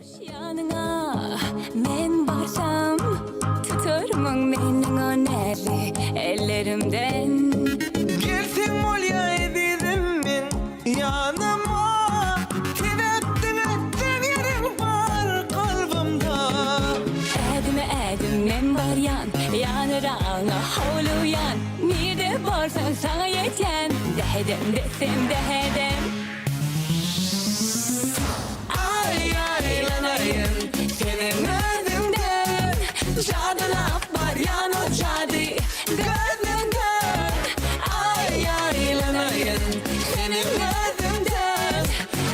Yanına men barsam tutarım menin o neri ellerimden. Gelsin olya edirim men yanıma. Tibettin ettin yerin var kalbimda. Edim men baryan yanırağına havluyan. Nide barsan sana yeten dehdem desem dehdem. Ay aylanayım senin gözünden. Cadılar var yan o cadı gözünden. Ay aylanayım senin gözünden.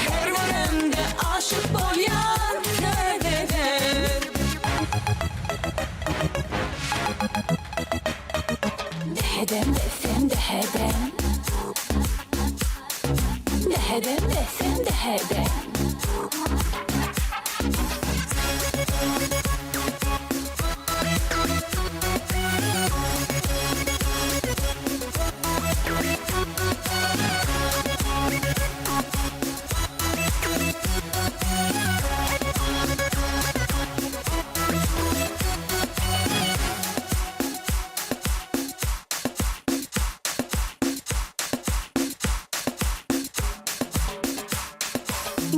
Her günümde aşık olyan gözünden. Dehdem desem dehdem. Dehdem desem dehdem.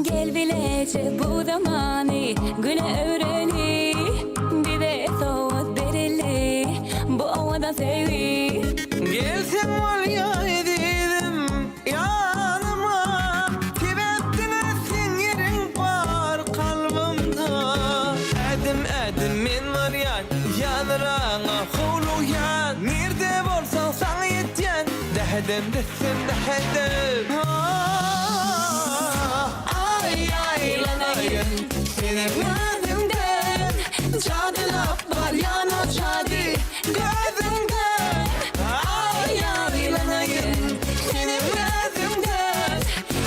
Gel bilece bu zamanı güne öğreni. Bir de soğut belirli bu ovada sevgi. Gelsin olya edirim yanıma. Tibettin ettin yerin var kalbimda. Edim men var yan yanırağına huluyan. Nerede bolsan sana yetyen dehdem desem dehdem. Ay aylanayım senin gözünden. Cadılar var yan o cadı gözünden. Ay aylanayım senin gözünden.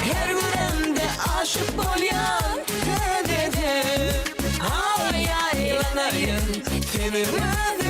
Her günümde aşık olyan gözünden. Ay aylanayım senin gözünden.